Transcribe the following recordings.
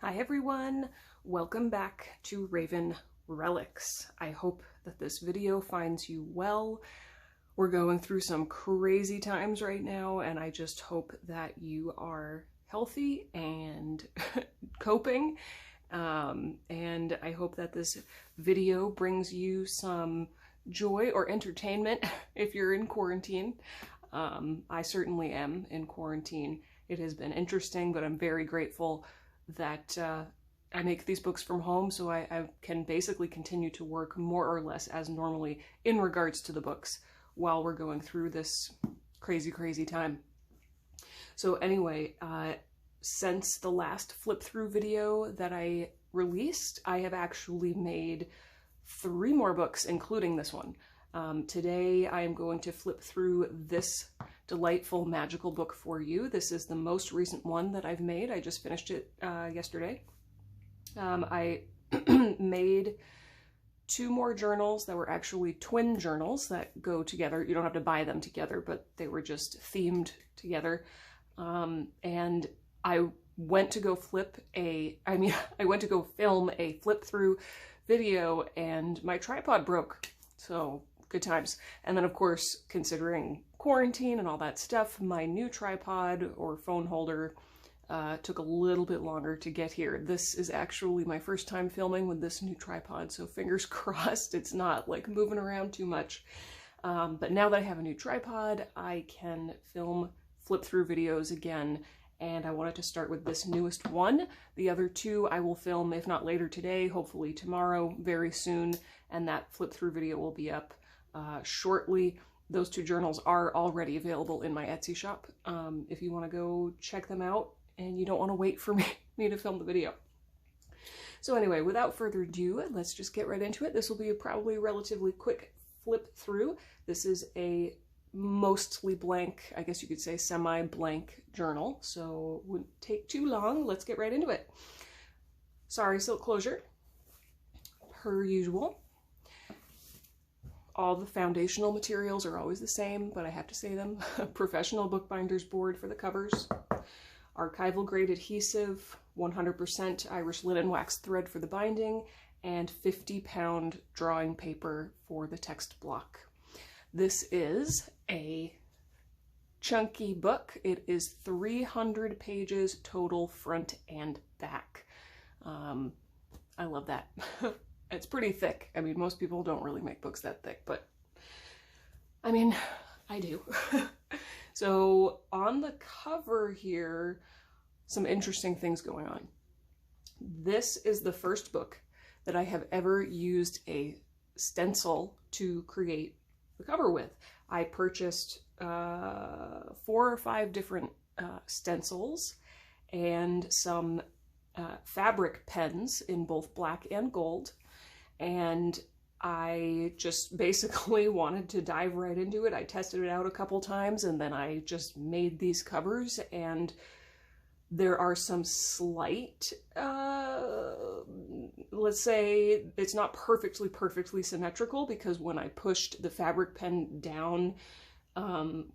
Hi everyone, welcome back to Raven Relics. I hope that this video finds you well. We're going through some crazy times right now, and I just hope that you are healthy and coping. And I hope that this video brings you some joy or entertainment if you're in quarantine. I certainly am in quarantine. It has been interesting, but I'm very grateful that I make these books from home, so I can basically continue to work more or less as normally in regards to the books while we're going through this crazy time. So anyway, since the last flip through video that I released, I have actually made 3 more books, including this one. Today I am going to flip through this delightful magical book for you. This is the most recent one that I've made. I just finished it yesterday. I made 2 more journals that were actually twin journals that go together. You don't have to buy them together, but they were just themed together. And I went to go I went to go film a flip through video and my tripod broke. So good times. And then of course, considering quarantine and all that stuff, my new tripod or phone holder took a little bit longer to get here. This is actually my first time filming with this new tripod, so fingers crossed it's not like moving around too much. But now that I have a new tripod, I can film flip through videos again, and I wanted to start with this newest one. The other 2 I will film, if not later today, hopefully tomorrow, very soon, and that flip through video will be up shortly. Those 2 journals are already available in my Etsy shop if you want to go check them out and you don't want to wait for me to film the video. So anyway, without further ado, let's just get right into it. This will be probably a relatively quick flip through. This is a mostly blank, I guess you could say semi-blank journal, so it wouldn't take too long. Let's get right into it. Sorry, silk closure, per usual. All the foundational materials are always the same, but I have to say them. Professional bookbinder's board for the covers. Archival grade adhesive, 100% Irish linen wax thread for the binding, and 50-pound drawing paper for the text block. This is a chunky book. It is 300 pages total, front and back. I love that. It's pretty thick. I mean, most people don't really make books that thick, but I mean, I do. So on the cover here, some interesting things going on. This is the first book that I have ever used a stencil to create the cover with. I purchased 4 or 5 different stencils and some fabric pens in both black and gold, and I just basically wanted to dive right into it. I tested it out a couple times and then I just made these covers, and there are some slight, let's say it's not perfectly symmetrical, because when I pushed the fabric pen down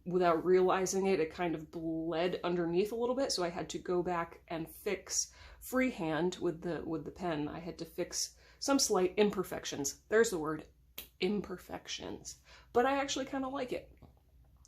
without realizing it, it kind of bled underneath a little bit, so I had to go back and fix freehand with the pen. I had to fix some slight imperfections. There's the word, imperfections. But I actually kind of like it.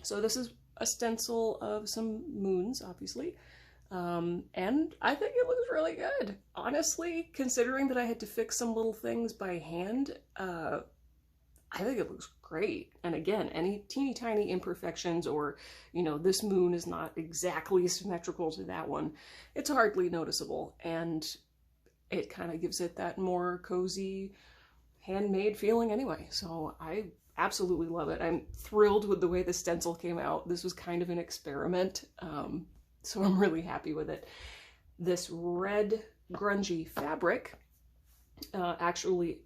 So this is a stencil of some moons, obviously. And I think it looks really good. Honestly, considering that I had to fix some little things by hand, I think it looks great. And again, any teeny tiny imperfections, or, you know, this moon is not exactly symmetrical to that one, it's hardly noticeable. And it kind of gives it that more cozy, handmade feeling anyway. So I absolutely love it. I'm thrilled with the way the stencil came out. This was kind of an experiment, so I'm really happy with it. This red grungy fabric actually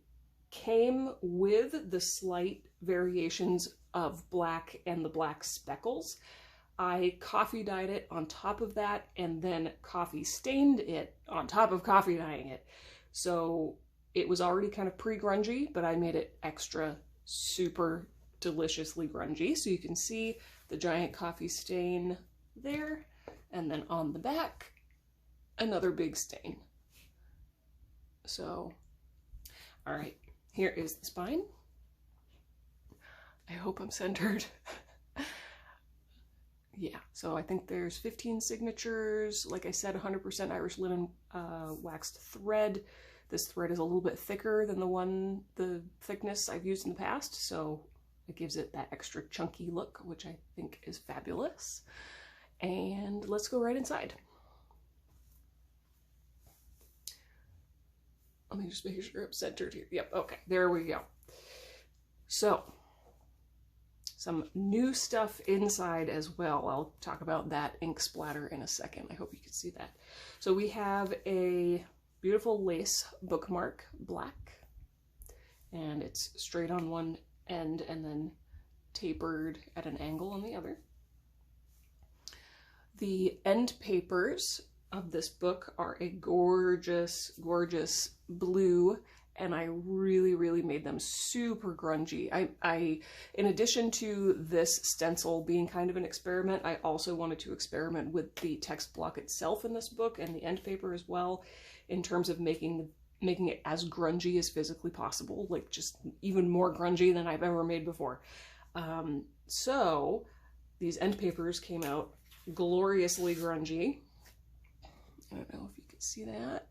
came with the slight variations of black and the black speckles. I coffee dyed it on top of that, and then coffee stained it on top of coffee dyeing it. So it was already kind of pre-grungy, but I made it extra super deliciously grungy. So you can see the giant coffee stain there, and then on the back, another big stain. So, all right, here is the spine. I hope I'm centered. Yeah, so I think there's 15 signatures. Like I said, 100% Irish linen waxed thread. This thread is a little bit thicker than the thickness I've used in the past, so it gives it that extra chunky look, which I think is fabulous. And let's go right inside. Let me just make sure I'm centered here. Yep, okay, there we go. So, some new stuff inside as well. I'll talk about that ink splatter in a second. I hope you can see that. So we have a beautiful lace bookmark, black, and it's straight on one end and then tapered at an angle on the other. The end papers of this book are a gorgeous, gorgeous blue, and I really made them super grungy. I in addition to this stencil being kind of an experiment, I also wanted to experiment with the text block itself in this book and the end paper as well, in terms of making it as grungy as physically possible, like just even more grungy than I've ever made before. So these end papers came out gloriously grungy. I don't know if you can see that.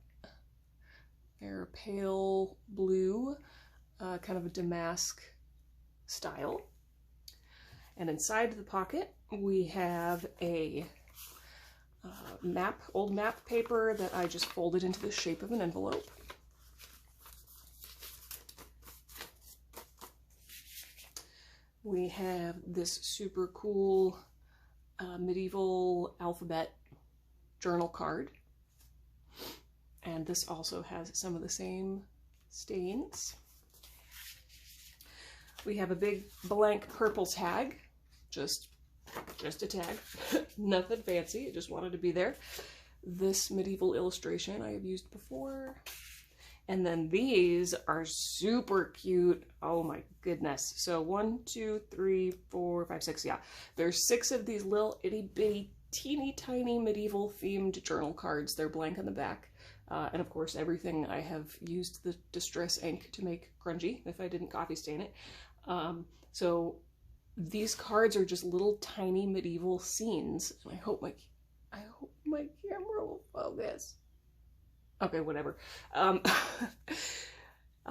They're pale blue, kind of a damask style. And inside the pocket, we have a old map paper that I just folded into the shape of an envelope. We have this super cool medieval alphabet journal card. And this also has some of the same stains. We have a big blank purple tag, just a tag, nothing fancy, I just wanted to be there. This medieval illustration I have used before. And then these are super cute. Oh my goodness. So 1, 2, 3, 4, 5, 6, yeah. There's 6 of these little itty bitty teeny tiny medieval themed journal cards. They're blank on the back. And of course, everything I have used the distress ink to make grungy if I didn't coffee stain it. So these cards are just little tiny medieval scenes. And I hope my camera will focus. Okay, whatever. I'm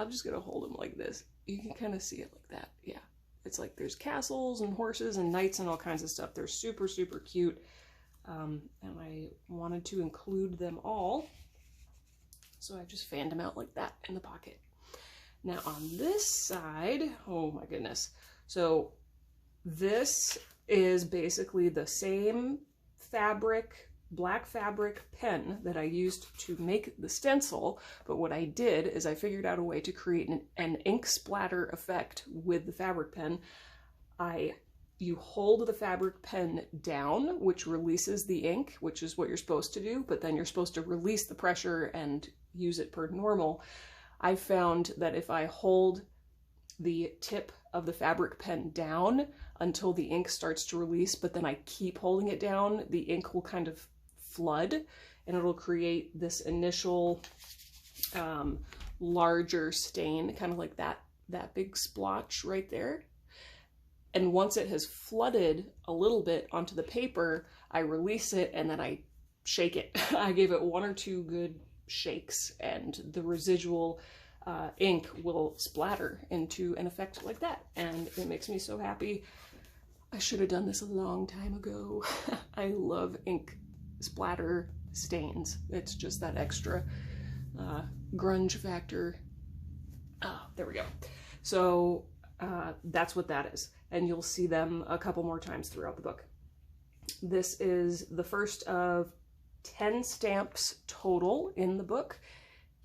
just gonna hold them like this. You can kind of see it like that. Yeah, it's like there's castles and horses and knights and all kinds of stuff. They're super cute. And I wanted to include them all. So I just fanned them out like that in the pocket. Now on this side, oh my goodness. So this is basically the same fabric, black fabric pen that I used to make the stencil, but what I did is I figured out a way to create an ink splatter effect with the fabric pen. You hold the fabric pen down, which releases the ink, which is what you're supposed to do, but then you're supposed to release the pressure and use it per normal. I found that if I hold the tip of the fabric pen down until the ink starts to release, but then I keep holding it down, the ink will kind of flood and it'll create this initial larger stain, kind of like that big splotch right there. And once it has flooded a little bit onto the paper, I release it and then I shake it. I give it 1 or 2 good shakes and the residual ink will splatter into an effect like that. And it makes me so happy. I should have done this a long time ago. I love ink splatter stains. It's just that extra grunge factor. Oh, there we go. So that's what that is. And you'll see them a couple more times throughout the book. This is the first of 10 stamps total in the book.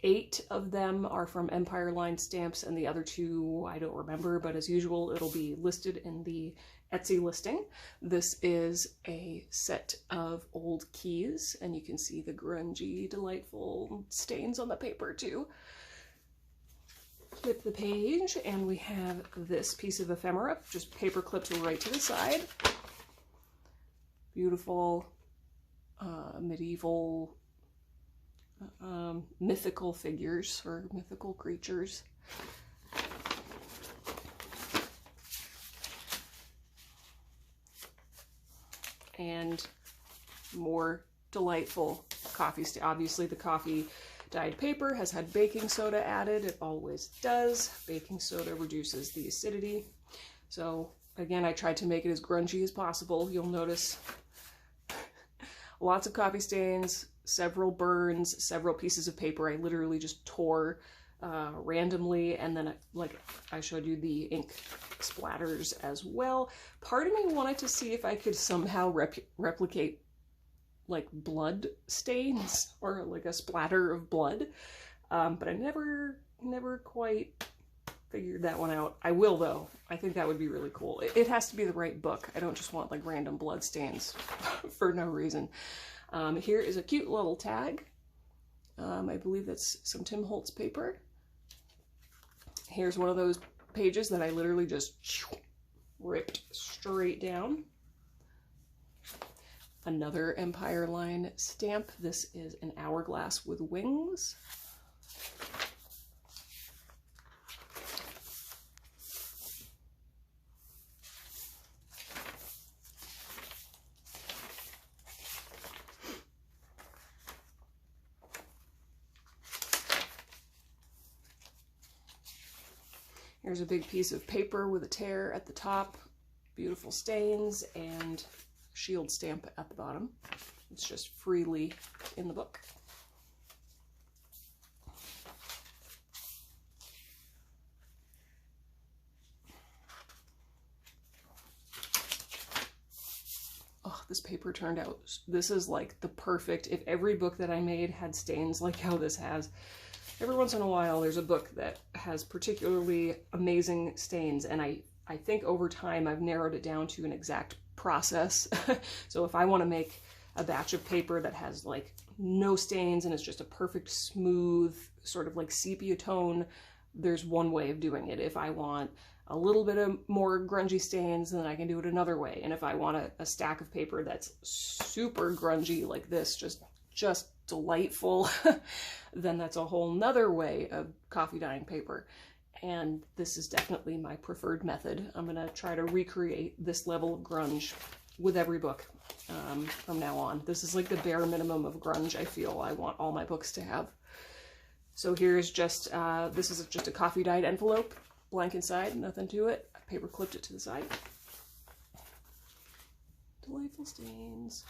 8 of them are from Empire Line stamps and the other 2 I don't remember, but as usual it'll be listed in the Etsy listing. This is a set of old keys and you can see the grungy, delightful stains on the paper too. Flip the page and we have this piece of ephemera, just paper clipped right to the side. Beautiful medieval mythical figures or mythical creatures. And more delightful coffee. Obviously the coffee dyed paper has had baking soda added. It always does. Baking soda reduces the acidity. So again, I tried to make it as grungy as possible. You'll notice lots of coffee stains, several burns, several pieces of paper I literally just tore randomly, and then like I showed you the ink splatters as well. Part of me wanted to see if I could somehow replicate like blood stains or like a splatter of blood, but I never quite figured that one out. I will though. I think that would be really cool. It has to be the right book. I don't just want like random blood stains for no reason. Here is a cute little tag. I believe that's some Tim Holtz paper. Here's one of those pages that I literally just ripped straight down. Another Empire Line stamp. This is an hourglass with wings. Here's a big piece of paper with a tear at the top, beautiful stains, and shield stamp at the bottom. It's just freely in the book. Oh, this paper turned out, this is like the perfect, if every book that I made had stains like how this has. Every once in a while there's a book that has particularly amazing stains, and I think over time I've narrowed it down to an exact process. So if I want to make a batch of paper that has like no stains and it's just a perfect smooth sort of like sepia tone, there's one way of doing it. If I want a little bit of more grungy stains, then I can do it another way. And if I want a stack of paper that's super grungy like this, just delightful, then that's a whole nother way of coffee dyeing paper. And this is definitely my preferred method. I'm gonna try to recreate this level of grunge with every book from now on. This is like the bare minimum of grunge I feel I want all my books to have. So here's just, this is just a coffee dyed envelope, blank inside, nothing to it. I paper clipped it to the side. Delightful stains.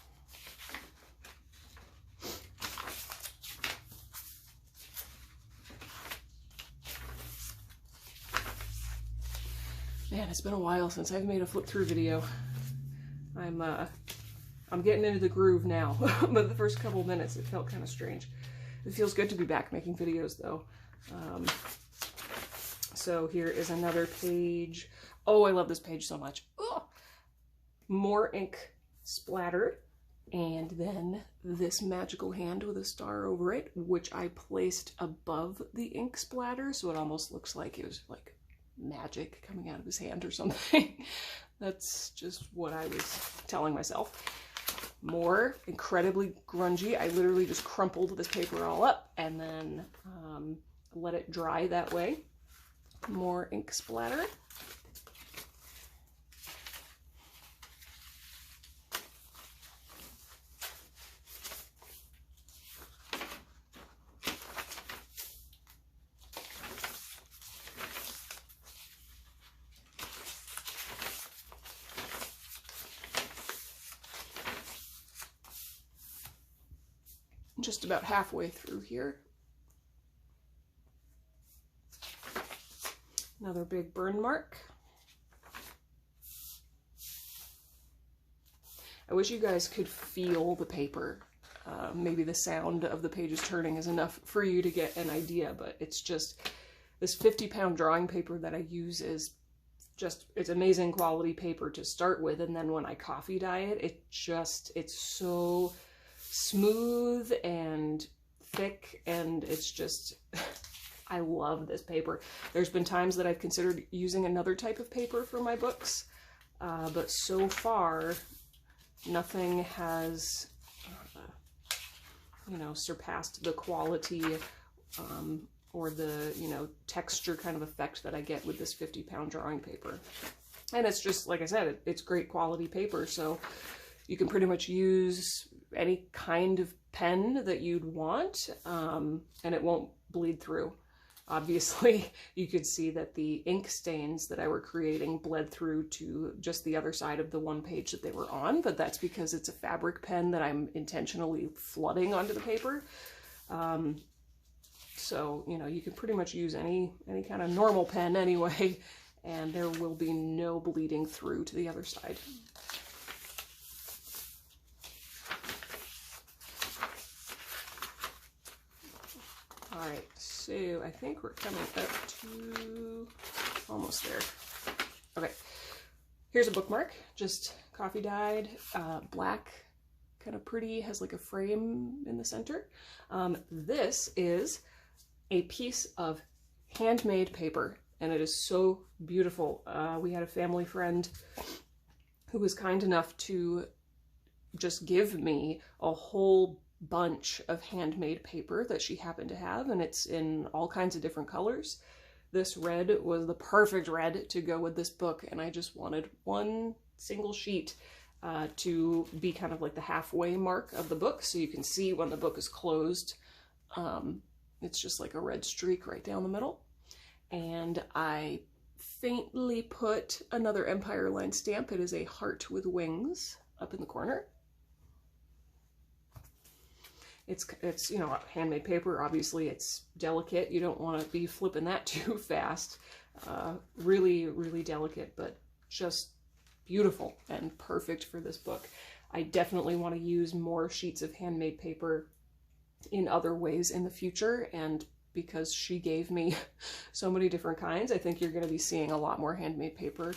Man, it's been a while since I've made a flip through video. I'm getting into the groove now, but the first couple minutes it felt kind of strange. It feels good to be back making videos though. So here is another page. Oh, I love this page so much. Oh, more ink splattered, and then this magical hand with a star over it, which I placed above the ink splatter, so it almost looks like it was like magic coming out of his hand or something. That's just what I was telling myself. More incredibly grungy. I literally just crumpled this paper all up and then let it dry that way. More ink splatter. Just about halfway through here. Another big burn mark. I wish you guys could feel the paper. Maybe the sound of the pages turning is enough for you to get an idea, but it's just this 50-pound drawing paper that I use is just, it's amazing quality paper to start with, and then when I coffee dye it, it's so smooth and thick, and it's just, I love this paper. There's been times that I've considered using another type of paper for my books, but so far nothing has you know, surpassed the quality or the, you know, texture kind of effect that I get with this 50-pound drawing paper. And it's just, like I said, it's great quality paper, so you can pretty much use any kind of pen that you'd want, and it won't bleed through. Obviously, you could see that the ink stains that I were creating bled through to just the other side of the one page that they were on, but that's because it's a fabric pen that I'm intentionally flooding onto the paper. So, you know, you can pretty much use any kind of normal pen anyway, and there will be no bleeding through to the other side. All right, so I think we're coming up to almost there. Okay, here's a bookmark, just coffee dyed, black, kind of pretty, has like a frame in the center. This is a piece of handmade paper, and it is so beautiful. We had a family friend who was kind enough to just give me a whole bunch of handmade paper that she happened to have, and it's in all kinds of different colors. This red was the perfect red to go with this book, and I just wanted one single sheet to be kind of like the halfway mark of the book, so you can see when the book is closed. It's just like a red streak right down the middle. And I faintly put another Empire line stamp. It is a heart with wings up in the corner. It's you know, handmade paper, obviously it's delicate. You don't want to be flipping that too fast. Really, really delicate, but just beautiful and perfect for this book. I definitely want to use more sheets of handmade paper in other ways in the future, and because she gave me so many different kinds, I think you're going to be seeing a lot more handmade paper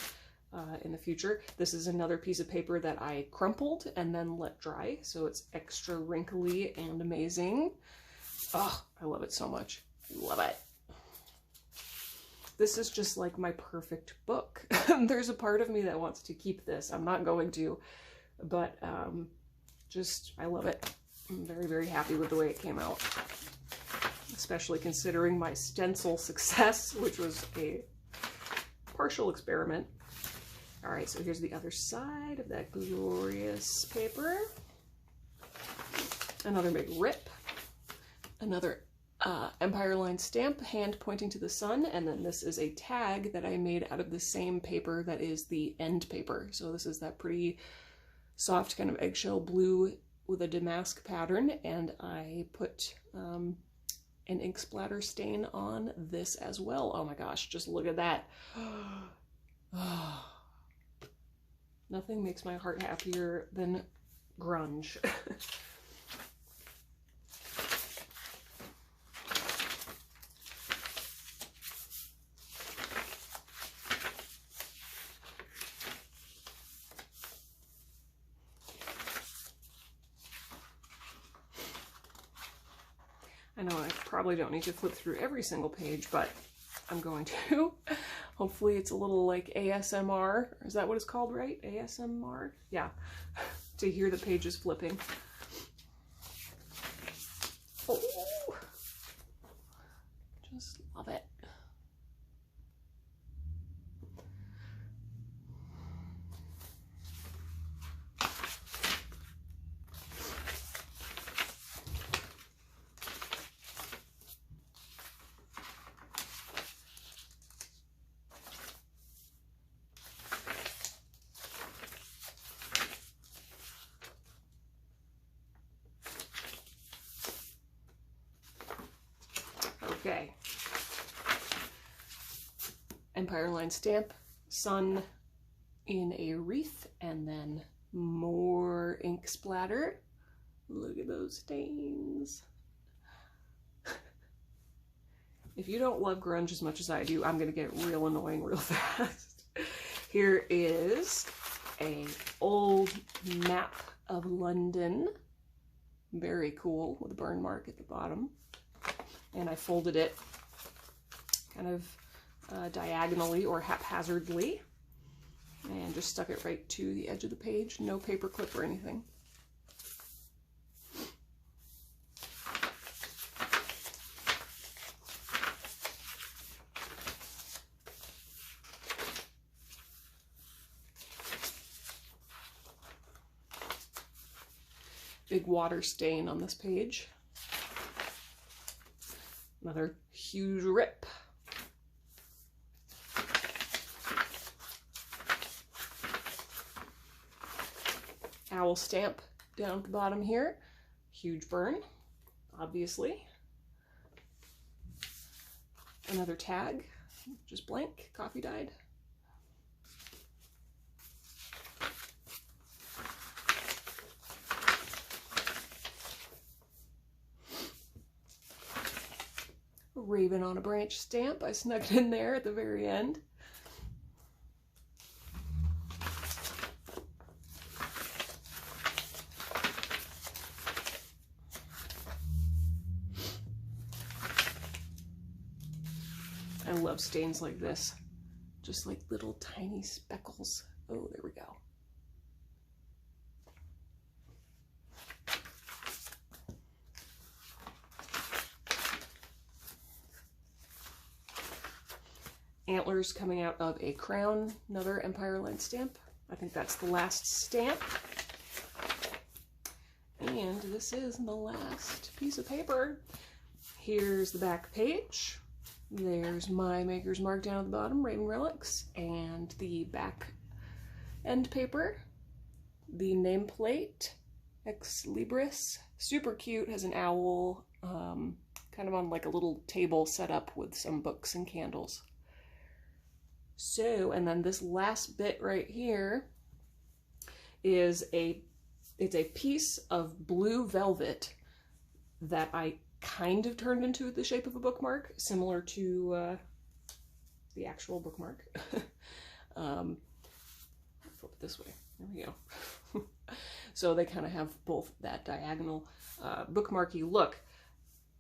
in the future. This is another piece of paper that I crumpled and then let dry, so it's extra wrinkly and amazing. Oh, I love it so much. Love it. This is just like my perfect book. There's a part of me that wants to keep this. I'm not going to, but just, I love it. I'm very, very happy with the way it came out, especially considering my stencil success, which was a partial experiment. All right, so here's the other side of that glorious paper. Another big rip. Another Empire line stamp, hand pointing to the sun, and then this is a tag that I made out of the same paper that is the end paper. So this is that pretty soft kind of eggshell blue with a damask pattern, and I put an ink splatter stain on this as well. Oh my gosh, just look at that. Nothing makes my heart happier than grunge. I know I probably don't need to flip through every single page, but I'm going to. Hopefully it's a little like ASMR. Is that what it's called, right? ASMR? Yeah. To hear the pages flipping. Oh. Just love it. Okay. Empire line stamp, sun in a wreath, and then more ink splatter. Look at those stains. If you don't love grunge as much as I do, I'm gonna get real annoying real fast. Here is a old map of London. Very cool, with a burn mark at the bottom. And I folded it kind of diagonally or haphazardly and just stuck it right to the edge of the page. No paper clip or anything. big water stain on this page. Another huge rip. Owl stamp down at the bottom here. Huge burn, obviously. Another tag, just blank, coffee dyed. Raven on a branch stamp. I snuck it in there at the very end. I love stains like this. Just like little tiny speckles. Oh, there we go. Antlers coming out of a crown, another Empire line stamp. I think that's the last stamp. And this is the last piece of paper. Here's the back page. There's my maker's mark down at the bottom, Raven Relics, and the back end paper. The nameplate, Ex Libris. Super cute, has an owl, kind of on like a little table set up with some books and candles. So, and then this last bit right here is it's a piece of blue velvet that I kind of turned into the shape of a bookmark, similar to the actual bookmark. Flip it this way. There we go. So they kind of have both that diagonal bookmarky look.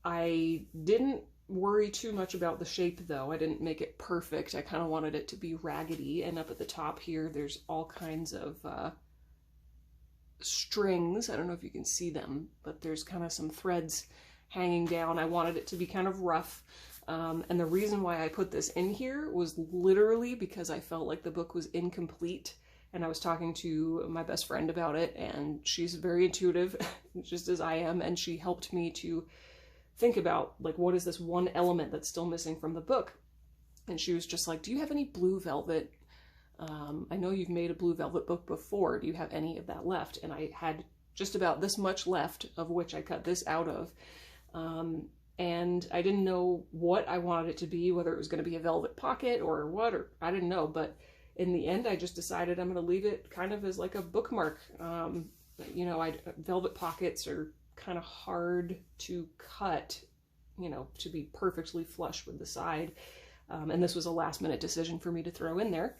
I didn't worry too much about the shape though. I didn't make it perfect. I kind of wanted it to be raggedy, and up at the top here there's all kinds of strings. I don't know if you can see them, but there's kind of some threads hanging down. I wanted it to be kind of rough, and the reason why I put this in here was literally because I felt like the book was incomplete, and I was talking to my best friend about it, and she's very intuitive just as I am, and she helped me to think about, like, what is this one element that's still missing from the book? And she was just like, do you have any blue velvet? I know you've made a blue velvet book before. Do you have any of that left? And I had just about this much left, of which I cut this out of. And I didn't know what I wanted it to be, whether it was going to be a velvet pocket or what, or I didn't know. But in the end, I just decided I'm going to leave it kind of as like a bookmark. You know, velvet pockets are kind of hard to cut, you know, to be perfectly flush with the side. And this was a last minute decision for me to throw in there.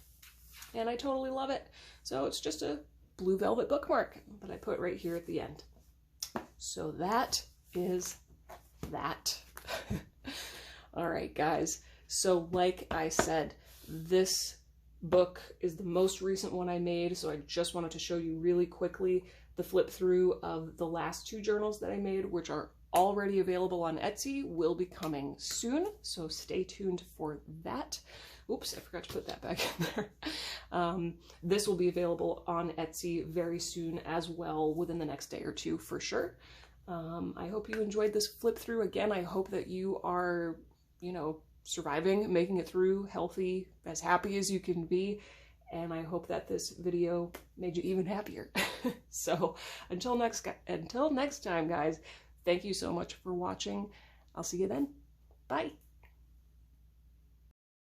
And I totally love it. So it's just a blue velvet bookmark that I put right here at the end. So that is that. All right, guys. So like I said, this book is the most recent one I made. So I just wanted to show you really quickly the flip through of the last two journals that I made, which are already available on Etsy, will be coming soon. So stay tuned for that. Oops, I forgot to put that back in there. This will be available on Etsy very soon as well, within the next day or two for sure. I hope you enjoyed this flip through. Again, I hope that you are, you know, surviving, making it through healthy, as happy as you can be. And I hope that this video made you even happier. So until next time, guys, thank you so much for watching. I'll see you then. Bye.